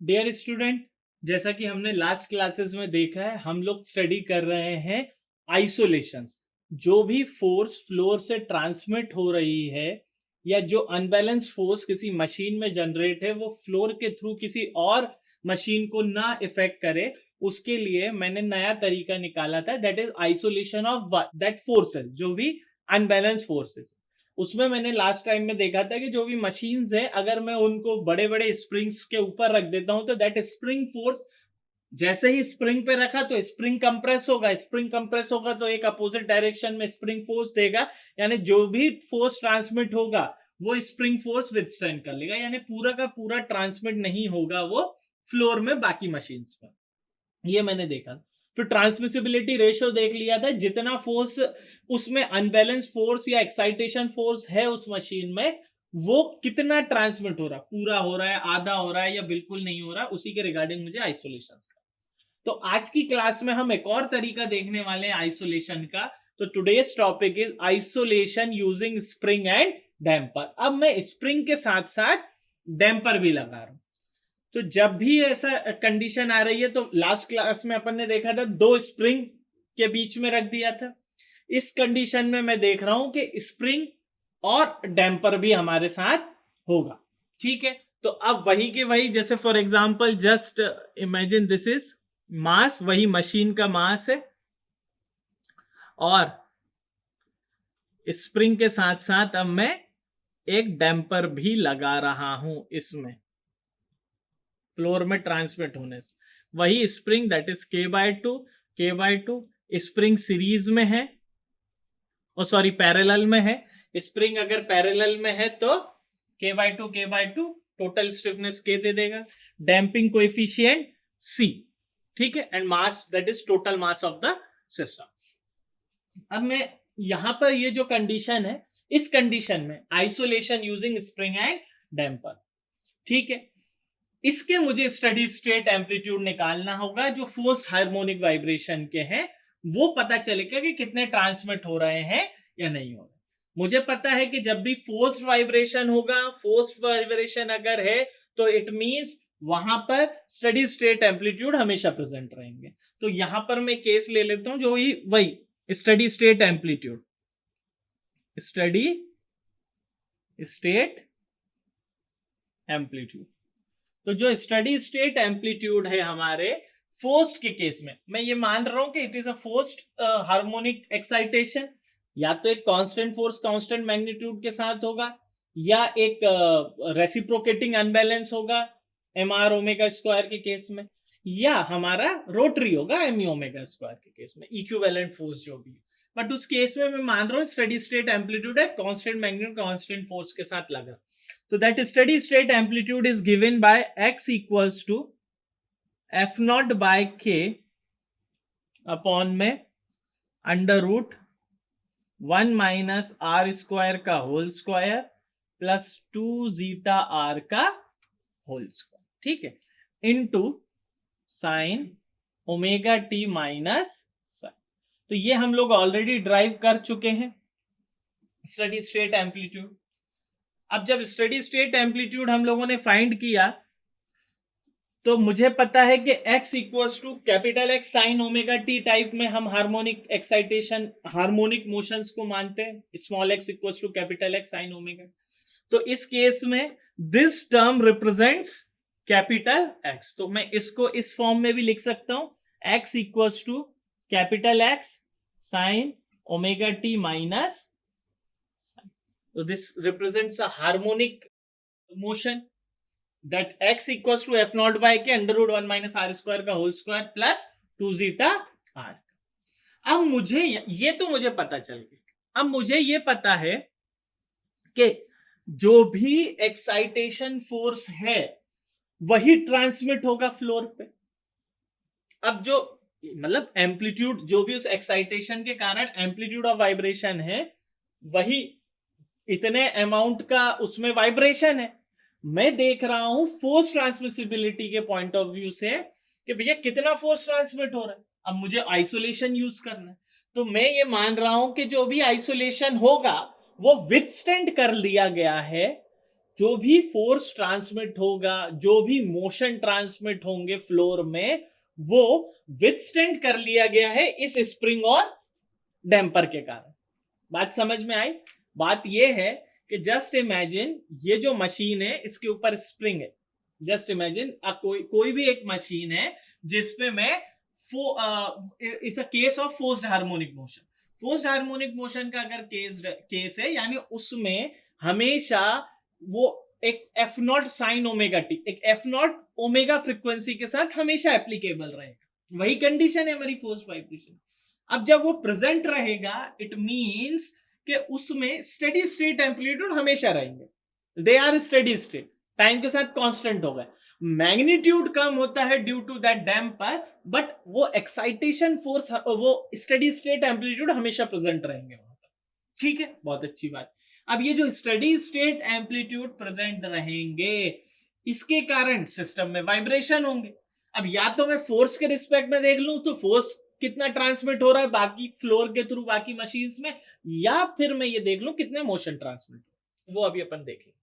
Dear student, जैसा कि हमने लास्ट क्लासेस में देखा है, हम लोग स्टडी कर रहे हैं आइसोलेशंस। जो भी फोर्स फ्लोर से ट्रांसमिट हो रही है या जो अनबैलेंस फोर्स किसी मशीन में जनरेट है, वो फ्लोर के थ्रू किसी और मशीन को ना इफेक्ट करे, उसके लिए मैंने नया तरीका निकाला था, that is isolation of that forces, जो भी अनबैलेंस फोर्सेस। उसमें मैंने लास्ट टाइम में देखा था कि जो भी मशीन्स है, अगर मैं उनको बड़े बड़े स्प्रिंग्स के ऊपर रख देता हूं तो दैट स्प्रिंग फोर्स, जैसे ही स्प्रिंग पे रखा तो स्प्रिंग कंप्रेस होगा, स्प्रिंग कंप्रेस होगा तो एक अपोजिट डायरेक्शन में स्प्रिंग फोर्स देगा, यानी जो भी फोर्स ट्रांसमिट होगा वो स्प्रिंग फोर्स विथस्टैंड कर लेगा, यानी पूरा का पूरा ट्रांसमिट नहीं होगा वो फ्लोर में बाकी मशीन्स पर। ये मैंने देखा। फिर ट्रांसमिसिबिलिटी रेशियो देख लिया था, जितना फोर्स उसमें अनबैलेंस फोर्स या एक्साइटेशन फोर्स है उस मशीन में, वो कितना ट्रांसमिट हो रहा है, पूरा हो रहा है, आधा हो रहा है या बिल्कुल नहीं हो रहा, उसी के रिगार्डिंग मुझे आइसोलेशन का। तो आज की क्लास में हम एक और तरीका देखने वाले हैं आइसोलेशन का। तो today's topic is isolation using spring and damper. अब मैं स्प्रिंग के साथ साथ डैम्पर भी लगा रहा हूं। तो जब भी ऐसा कंडीशन आ रही है, तो लास्ट क्लास में अपन ने देखा था दो स्प्रिंग के बीच में रख दिया था। इस कंडीशन में मैं देख रहा हूं कि स्प्रिंग और डैम्पर भी हमारे साथ होगा। ठीक है, तो अब वही के वही, जैसे for example just imagine this is mass, वही मशीन का मास है, और स्प्रिंग के साथ साथ अब मैं एक डैम्पर भी लगा रहा हूं इसमें, फ्लोर में ट्रांसमिट होने से। वही स्प्रिंग दैट इज के बाय टू स्प्रिंग सीरीज में है, ओ सॉरी पैरेलल में है। स्प्रिंग अगर पैरेलल में है तो के बाय टू टोटल स्टिफनेस के दे देगा, डैम्पिंग कोएफिशिएंट सी, ठीक है, and mass that is total mass of the system. अब मैं यहां पर ये जो कंडीशन है, इस कंडीशन में isolation using spring and damper, ठीक है, इसके मुझे स्टडी स्टेट एम्पलीट्यूड निकालना होगा, जो फोर्स हार्मोनिक वाइब्रेशन के हैं, वो पता चलेगा कि कितने ट्रांसमिट हो रहे हैं या नहीं हो रहे। मुझे पता है कि जब भी फोर्स वाइब्रेशन होगा, फोर्स वाइब्रेशन अगर है तो इट मींस वहां पर स्टडी स्टेट एम्पलीट्यूड हमेशा प्रेजेंट रहेंगे। तो यहां पर मैं केस ले लेता हूं, जो ही वही steady state amplitude, steady state amplitude. तो जो स्टडी स्टेट एम्पलीट्यूड है हमारे फोर्स्ड के केस में, मैं ये मान रहा हूं कि it is a forced harmonic excitation, या तो एक कांस्टेंट फोर्स कांस्टेंट मैग्नीट्यूड के साथ होगा, या एक रेसिप्रोकेटिंग अनबैलेंस होगा एम आर ओमेगा स्क्वायर के केस में, या हमारा रोटरी होगा एम ओमेगा स्क्वायर के केस में, इक्विवेलेंट फोर्स जो भी। बट उस केस में मैं मान रहा हूं स्टडी स्टेट एम्पलीट्यूड है कांस्टेंट मैग्नीट्यूड कांस्टेंट फोर्स के साथ लगा। So that steady state amplitude is given by x equals to f naught by k upon में under root 1 minus r square का whole square plus 2 zeta r का whole square, ठीक है, into sine omega t minus sine. तो ये हम लोग already drive कर चुके हैं स्टडी स्टेट एम्पलीट्यूड। अब जब स्टडी स्टेट एम्पलीट्यूड हम लोगों ने फाइंड किया, तो मुझे पता है कि x equals to capital X sine omega t type में हम हार्मोनिक एक्साइटेशन हार्मोनिक मोशंस को मानते हैं, small x equals to capital X sine omega. तो इस केस में this term represents capital X, तो मैं इसको इस फॉर्म में भी लिख सकता हूं, x equals to capital X sine omega t minus. So this represents a harmonic motion that x equals to f naught by k under root 1 minus r square का whole square plus 2 zeta r। अब मुझे ये तो मुझे पता चल गया। अब मुझे ये पता है कि जो भी एक्साइटेशन फोर्स है वही ट्रांसमिट होगा फ्लोर पे। अब जो मतलब एम्पलीट्यूड, जो भी उस एक्साइटेशन के कारण एम्पलीट्यूड ऑफ वाइब्रेशन है, वही इतने अमाउंट का उसमें वाइब्रेशन है। मैं देख रहा हूं फोर्स ट्रांसमिसिबिलिटी के पॉइंट ऑफ व्यू से कि भैया कितना फोर्स ट्रांसमिट हो रहा है। अब मुझे आइसोलेशन यूज करना है, तो मैं ये मान रहा हूं कि जो भी आइसोलेशन होगा वो विथस्टैंड कर लिया गया है जो भी फोर्स ट्रांसमिट होगा, जो भी मोशन ट्रांसमिट होंगे फ्लोर में, वो विथस्टैंड कर लिया गया है इस स्प्रिंग और डैम्पर के कारण। बात समझ में आई? बात ये है कि जस्ट इमेजिन ये जो मशीन है इसके ऊपर स्प्रिंग है। जस्ट इमेजिन कोई भी एक मशीन है जिसपे मैं it's a case of forced harmonic motion. Forced harmonic motion का अगर केस है, यानी उसमें हमेशा वो एक F naught sine omega T, एक एफ नॉट ओमेगा फ्रीक्वेंसी के साथ हमेशा एप्लीकेबल रहेगा। वही कंडीशन है हमारी फोर्स वाइब्रेशन। अब जब वो प्रेजेंट रहेगा, इट मींस कि उसमें स्टेडी स्टेट एम्पलीट्यूड हमेशा रहेंगे, they are steady state, time के साथ कांस्टेंट हो गए। मैग्नीट्यूड कम होता है due to that damper, but वो एक्साइटेशन फोर्स, वो स्टेडी स्टेट एम्पलीट्यूड हमेशा प्रेजेंट रहेंगे वहां पर। ठीक है, बहुत अच्छी बात। अब ये जो स्टेडी स्टेट एम्पलीट्यूड प्रेजेंट रहेंगे, इसके कारण सिस्टम में वाइब्रेशन होंगे। अब या तो मैं फोर्स के रिस्पेक्ट में देख लूं तो फोर्स कितना ट्रांसमिट हो रहा है बाकी फ्लोर के थ्रू बाकी मशीन्स में, या फिर मैं ये देख लूं कितने मोशन ट्रांसमिट हो, वो अभी अपन देखेंगे।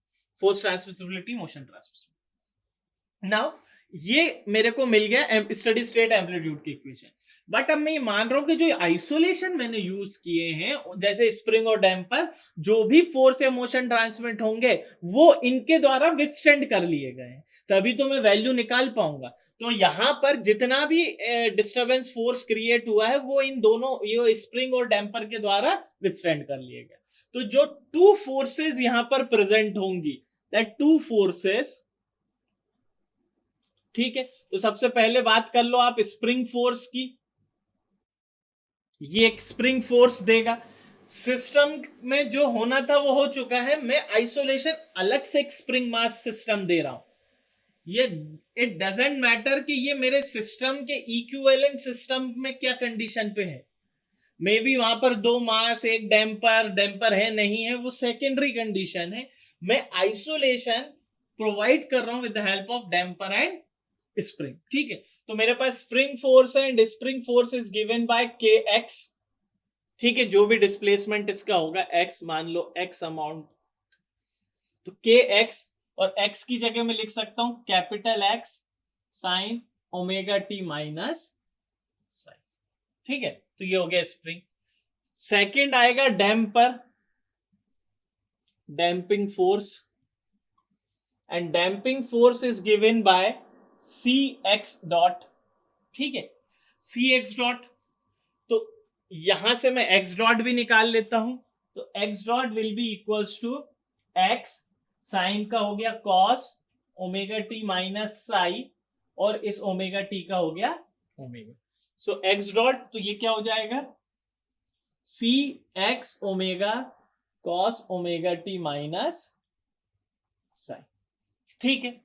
Force transmissibility, motion transmissibility. Now ये मेरे को मिल गया स्टेडी स्टेट एम्पलीट्यूड की इक्वेशन। बट अब मैं ये मान रहा हूं कि जो आइसोलेशन मैंने यूज किए हैं, जैसे स्प्रिंग और डैम्पर, जो भी फोर्स या मोशन ट्रांसमिट होंगे वो इनके द्वारा विथस्टैंड कर लिए गए हैं, तभी तो मैं वैल्यू निकाल पाऊंगा। तो यहां पर जितना भी डिस्टरबेंस फोर्स क्रिएट हुआ है वो इन दोनों, ये स्प्रिंग और डैम्पर के द्वारा विथस्टैंड कर लिए गए। तो जो टू फोर्सेस यहां पर प्रेजेंट होंगी, दैट टू फोर्सेस, ठीक है। तो सबसे पहले बात कर लो आप स्प्रिंग फोर्स की। ये एक स्प्रिंग फोर्स देगा, सिस्टम में जो होना था वो हो चुका है, मैं आइसोलेशन अलग से एक स्प्रिंग मास सिस्टम दे रहा हूं। ये इट डजेंट मैटर कि ये मेरे सिस्टम के इक्विवेलेंट सिस्टम में क्या कंडीशन पे है, मे बी वहां पर दो मास, एक डैम्पर है नहीं है, वो सेकेंडरी कंडीशन है। मैं आइसोलेशन प्रोवाइड कर रहा हूं with the help of damper and spring. ठीक है, तो मेरे पास स्प्रिंग फोर्स है and spring force is given bye के एक्स। ठीक है, जो भी डिस्प्लेसमेंट इसका होगा एक्स, मान लो एक्स अमाउंट, तो के एक्स, और x की जगह में लिख सकता हूं capital X sine omega t minus sine. ठीक है, तो ये हो गया स्प्रिंग। सेकंड आएगा damper, damping force, and damping force is given by c x dot. ठीक है, सी एक्स डॉट, तो यहां से मैं एक्स डॉट भी निकाल लेता हूं, तो x dot will be equals to x sine का हो गया cos omega t minus psi, और इस ओमेगा टी का हो गया ओमेगा। सो एक्स डॉट, तो ये क्या हो जाएगा, c x omega cos omega t minus sine. ठीक है,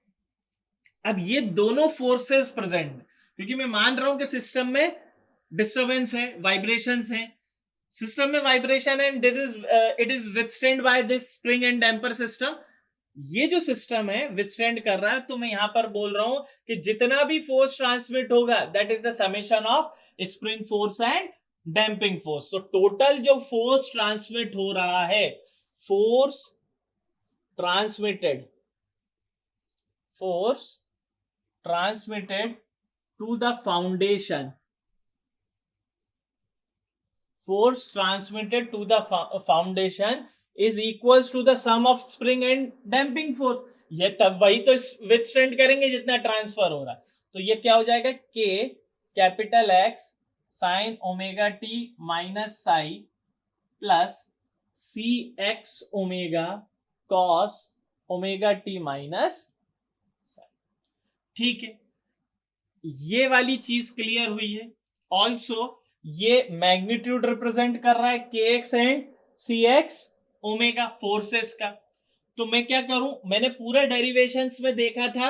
अब ये दोनों फोर्सेस प्रेजेंट है, क्योंकि मैं मान रहा हूं कि सिस्टम में डिस्टर्बेंस है, वाइब्रेशंस है, सिस्टम में vibration and it is withstand by this spring and damper system. ये जो सिस्टम है विथस्टैंड कर रहा है, तो मैं यहां पर बोल रहा हूं कि जितना भी फोर्स ट्रांसमिट होगा that is the summation of spring force and damping force. तो टोटल जो फोर्स ट्रांसमिट हो रहा है, force transmitted, force transmitted to the foundation, force transmitted to the foundation is equals to the sum of spring and damping force। ये तब वही तो withstand करेंगे जितना ट्रांसफर हो रहा है। तो ये क्या हो जाएगा, k capital X sine omega t minus psi plus c x omega cos omega t minus psi. ठीक है, ये वाली चीज क्लियर हुई है। ऑल्सो ये मैग्नीट्यूड रिप्रेजेंट कर रहा है k x and c x omega forces का। तो मैं क्या करूं, मैंने पूरे डेरिवेशंस में देखा था,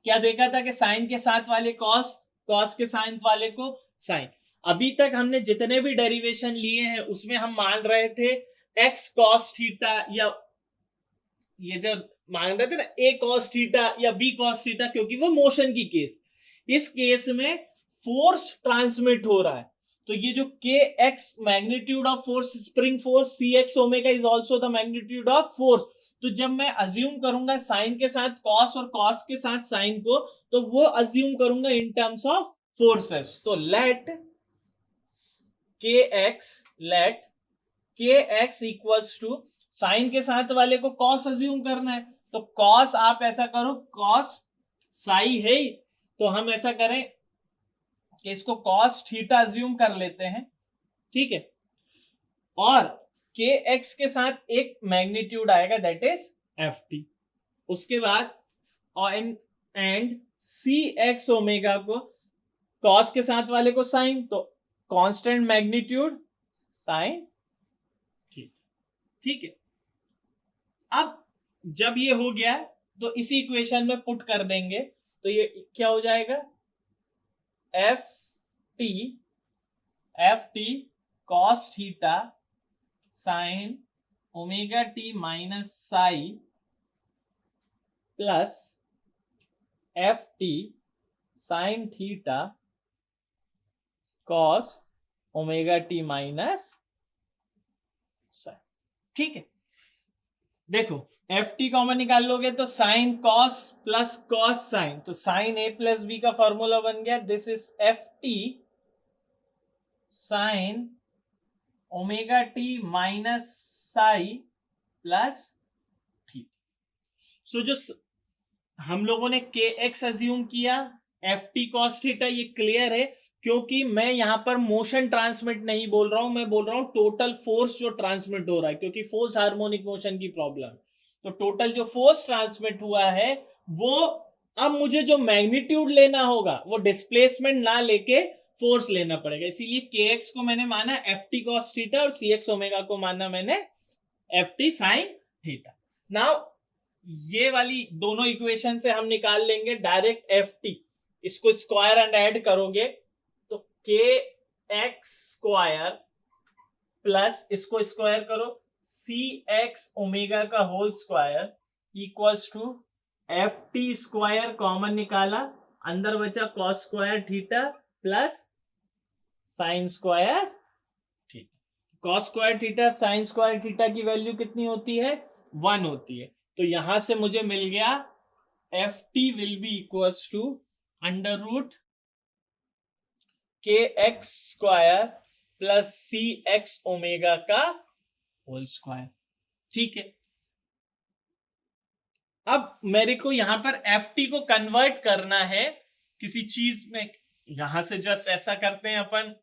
क्या देखा था कि साइन के साथ वाले कॉस, कॉस के साइन वाले को साइन। अभी तक हमने जितने भी डेरिवेशन लिए हैं उसमें हम मान रहे थे एक्स कॉस थीटा, या ये जो मान रहे थे ना ए कॉस थीटा या बी कॉस थीटा, क्योंकि वो मोशन की केस। इस केस में फोर्स ट्रांसमिट हो रहा है, तो ये जो k x magnitude of force, spring force, c x omega is also the magnitude of force. तो जब मैं अज्यूम करूंगा साइन के साथ कॉस और कॉस के साथ साइन को, तो वो अज्यूम करूंगा इन टर्म्स ऑफ फोर्सेस। तो लेट के एक्स इक्वल्स टू, साइन के साथ वाले को कॉस अज्यूम करना है, तो कॉस आप ऐसा करो, कॉस साई है, तो हम ऐसा करें कि इसको कॉस थीटा अज्यूम कर लेते हैं, ठीक है। और के एक्स के साथ एक मैग्नीट्यूड आएगा दैट इज एफ टी। उसके बाद एंड सी एक्स ओमेगा को कॉस के साथ वाले को साइन, तो कांस्टेंट मैग्नीट्यूड साइन, ठीक है। अब जब ये हो गया तो इसी इक्वेशन में पुट कर देंगे, तो ये क्या हो जाएगा, f t cos theta sine omega t minus psi plus f t sine theta cos omega t minus sine, ठीक है। देखो एफ टी कॉमन निकाल लोगे तो sine cos plus cos sine, तो साइन ए प्लस बी का formula बन गया, this is f t sine omega t minus psi plus theta. So जो हम लोगों ने के एक्स अज्यूम किया, एफ टी कॉस थीटा, ये क्लियर है, क्योंकि मैं यहां पर मोशन ट्रांसमिट नहीं बोल रहा हूं, मैं बोल रहा हूं टोटल फोर्स जो ट्रांसमिट हो रहा है, क्योंकि फोर्स हार्मोनिक मोशन की प्रॉब्लम। तो टोटल जो फोर्स ट्रांसमिट हुआ है वो, अब मुझे जो मैग्नीट्यूड लेना होगा वो डिस्प्लेसमेंट ना लेके फोर्स लेना पड़ेगा, इसीलिए के एक्स को मैंने माना एफ टी कॉस थीटा और सी एक्स ओमेगा को माना मैंने f t sine theta. Now ये वाली दोनों इक्वेशन से हम निकाल लेंगे डायरेक्ट एफ टी, इसको स्क्वायर एंड ऐड करोगे तो के एक्स स्क्वायर प्लस इसको स्क्वायर करो सी एक्स ओमेगा का whole square equals to f t square, common निकाला, अंदर बचा cos square theta plus sine square theta. Cos square theta sine square theta की value कितनी होती है, 1 होती है। तो यहां से मुझे मिल गया f t will be equals to under root k x square plus c x omega का होल स्क्वायर, ठीक है। अब मेरे को यहां पर एफ टी को कन्वर्ट करना है किसी चीज में, यहां से जस्ट ऐसा करते हैं अपन,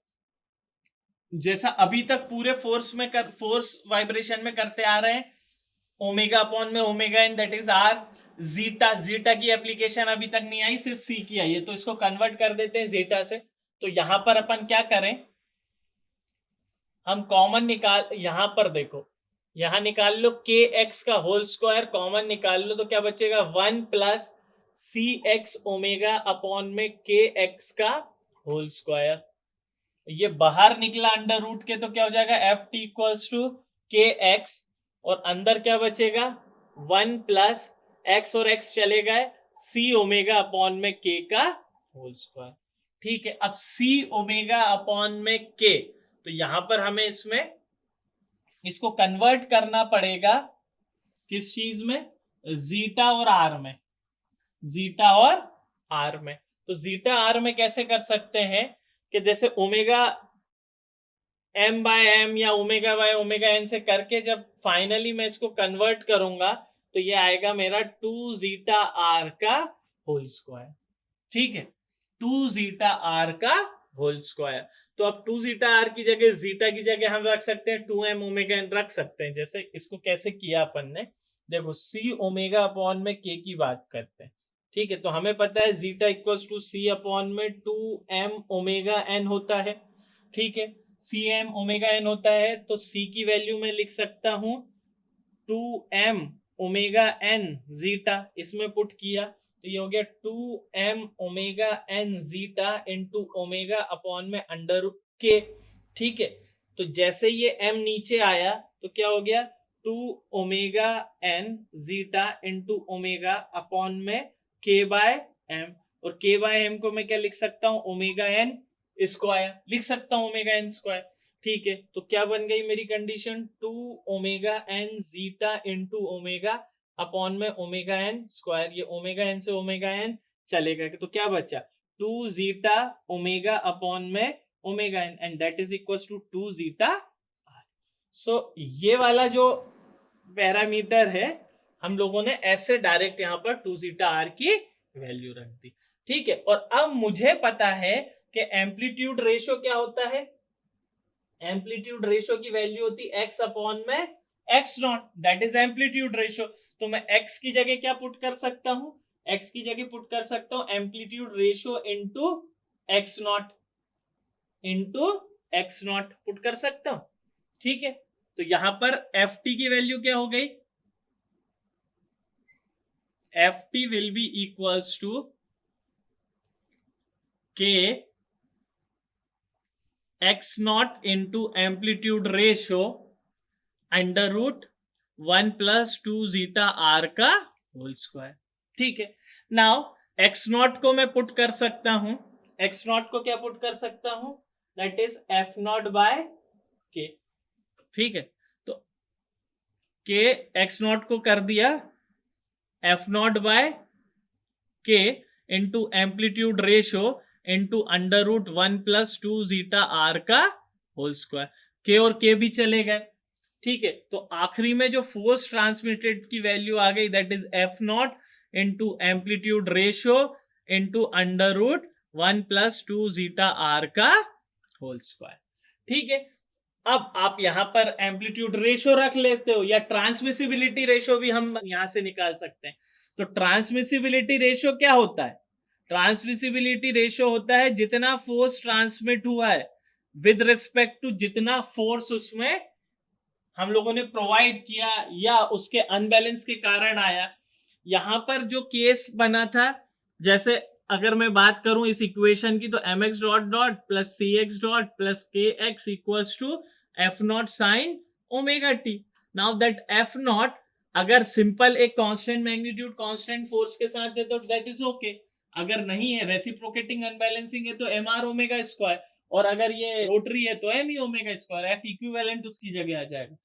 जैसा अभी तक पूरे फोर्स वाइब्रेशन में करते आ रहे हैं, ओमेगा अपॉन में omega n that is r, zeta की एप्लीकेशन अभी तक नहीं आई, सिर्फ सी की आई है, तो इसको कन्वर्ट कर देते हैं जीटा से। तो यहां पर अपन क्या करें, हम कॉमन निकाल, यहां पर देखो, यहां निकाल लो के एक्स का होल स्क्वायर, कॉमन निकाल लो तो क्या बचेगा, 1 plus c x omega upon में के एक्स का होल स्क्वायर, ये बाहर निकला अंडर रूट के, तो क्या हो जाएगा f T equals to k x, और अंदर क्या बचेगा 1 प्लस एक्स और एक्स चले गए, सी ओमेगा अपॉन में के का होल स्क्वायर, ठीक है। अब सी ओमेगा अपॉन में के, तो यहां पर हमें इसमें इसको कन्वर्ट करना पड़ेगा किस चीज में, जीटा और आर में, जीटा और आर में। तो जीटा आर में कैसे कर सकते हैं कि जैसे ओमेगा एम बाय एम या ओमेगा बाय ओमेगा एन से करके जब फाइनली मैं इसको कन्वर्ट करूंगा तो ये आएगा मेरा 2 जीटा आर का होल स्क्वायर, ठीक है, 2 जीटा आर का होल स्क्वायर। तो अब 2 जीटा आर की जगह जीटा की जगह हम रख सकते हैं 2 एम ओमेगा एन रख सकते हैं। जैसे इसको कैसे किया अपन ने, देखो सी ओमेगा अपॉन में के की बात करते हैं, ठीक है। तो हमें पता है zeta equals to c upon में 2 एम ओमेगा एन होता है, ठीक है, सी एम ओमेगा एन होता है, तो सी की वैल्यू में लिख सकता हूं 2 एम ओमेगा एन जीटा, इसमें पुट किया तो ये हो गया 2 m omega n zeta into omega upon में अंडर के, ठीक है। तो जैसे ये एम नीचे आया तो क्या हो गया 2 omega n zeta into omega upon में के बाय एम, और के बाय एम को मैं क्या लिख सकता हूं, ओमेगा एन स्क्वायर लिख सकता हूं, ओमेगा एन स्क्वायर, ठीक है। तो क्या बन गई मेरी condition, 2 omega n zeta into omega upon में ओमेगा एन स्क्वायर, ये ओमेगा एन से ओमेगा एन चलेगा तो क्या बचा 2 जीटा ओमेगा अपॉन में omega n and that is equal to 2 zeta r. So ये वाला जो पैरामीटर है हम लोगों ने ऐसे डायरेक्ट यहाँ पर 2 जीटा आर की वैल्यू रख दी। ठीक है, और अब मुझे पता है कि एम्पलीट्यूड रेशो क्या होता है। एम्पलीट्यूड रेशो की वैल्यू होती है एक्स अपॉन में x not, that is amplitude ratio. तो मैं एक्स की जगह क्या पुट कर सकता हूं, एक्स की जगह पुट कर सकता हूं amplitude ratio into x naught, into x not put कर सकता हूं। ठीक है, तो यहां पर एफ टी की वैल्यू क्या हो गई, f t will be equals to k x naught into amplitude ratio under root 1 plus 2 zeta r का होल स्क्वायर। ठीक है, नाउ एक्स नॉट को मैं पुट कर सकता हूं, एक्स नॉट को क्या पुट कर सकता हूं, that is f not by k. ठीक है, तो के एक्स नॉट को कर दिया f not by k into amplitude ratio into under root 1 plus 2 zeta r का होल स्क्वायर। के और के भी चले गए। ठीक है, तो आखिरी में जो फोर्स ट्रांसमिटेड की वैल्यू आ गई that is f not into amplitude ratio into under root 1 plus 2 zeta r का होल स्क्वायर। ठीक है, अब आप यहां पर एम्पलीट्यूड रेशो रख लेते हो या ट्रांसमिसिबिलिटी रेशो भी हम यहां से निकाल सकते हैं। तो ट्रांसमिसिबिलिटी रेशो क्या होता है, ट्रांसमिसिबिलिटी रेशो होता है जितना फोर्स ट्रांसमिट हुआ है विद रिस्पेक्ट टू जितना फोर्स उसमें हम लोगों ने प्रोवाइड किया या उसके अनबैलेंस के कारण आया। यहां पर जो केस बना था, जैसे अगर मैं बात करूं इस इक्वेशन की, तो m x dot dot plus c x dot plus k x equals to f naught sine omega t. Now that f naught अगर सिंपल एक कांस्टेंट मैग्नीट्यूड कांस्टेंट फोर्स के साथ है तो दैट इज ओके, अगर नहीं है रेसिप्रोकेटिंग अनबैलेंसिंग है तो एम आर ओमेगा स्क्वायर, और अगर ये रोटरी है तो m e omega square, f equivalent उसकी जगह आ जाएगा।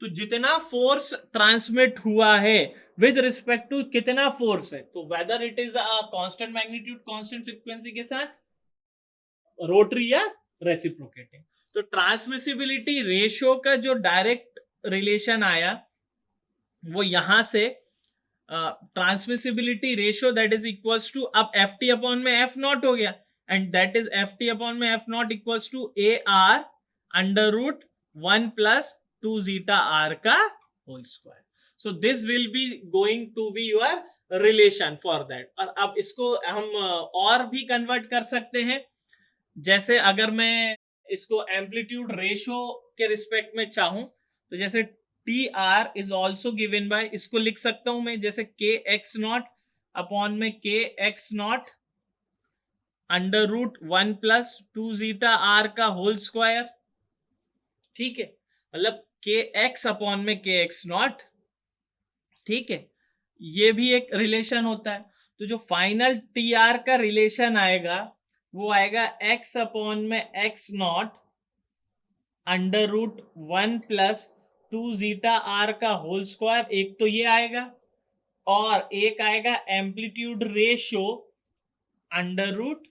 तो जितना फोर्स ट्रांसमिट हुआ है विद रिस्पेक्ट टू कितना फोर्स है, तो whether it is a constant magnitude constant frequency के साथ रोटरी या रेसिप्रोकेटिंग। तो ट्रांसमिसिबिलिटी रेशियो का जो डायरेक्ट रिलेशन आया वो यहां से transmissibility ratio that is equals to, अब एफ टी अपॉन में एफ नॉट हो गया and that is f t upon में f naught equals to a r under root 1 plus 2 zeta r का whole square. So this will be going to be your relation for that. और अब इसको हम और भी कन्वर्ट कर सकते हैं, जैसे अगर मैं इसको एम्पलीट्यूड रेशो के रिस्पेक्ट में चाहूं तो जैसे T R is also given by, इसको लिख सकता हूं मैं जैसे के एक्स नॉट अपॉन में k x not under root 1 plus 2 zeta r का होल स्क्वायर। ठीक है, मतलब के एक्स अपॉन में के एक्स नॉट। ठीक है, ये भी एक रिलेशन होता है। तो जो फाइनल टी आर का रिलेशन आएगा वो आएगा एक्स अपॉन में x not under root 1 plus 2 zeta r का होल स्क्वायर, एक तो ये आएगा, और एक आएगा amplitude ratio under root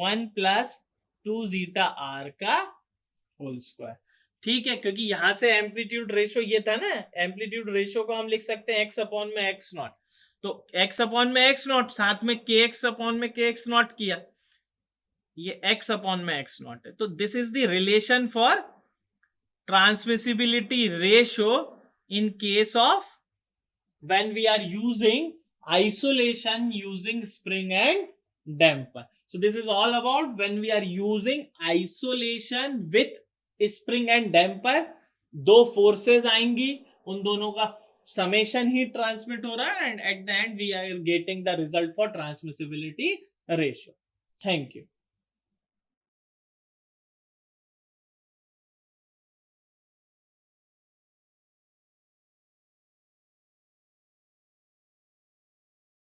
1 plus 2 zeta r का होल स्क्वायर। ठीक है, क्योंकि यहां से एम्पलीट्यूड रेशियो ये था ना, एम्पलीट्यूड रेशियो को हम लिख सकते हैं एक्स अपॉन में एक्स नॉट, तो एक्स अपॉन में एक्स नॉट साथ में के एक्स अपॉन में के एक्स नॉट किया, ये एक्स अपॉन में एक्स नॉट है। तो this is the relation for transmissibility ratio in case of when we are using isolation using spring and damper. So this is all about when we are using isolation with spring and damper, दो forces आएंगी, उन दोनों का summation ही transmit हो रहा है and at the end we are getting the result for transmissibility ratio. Thank you.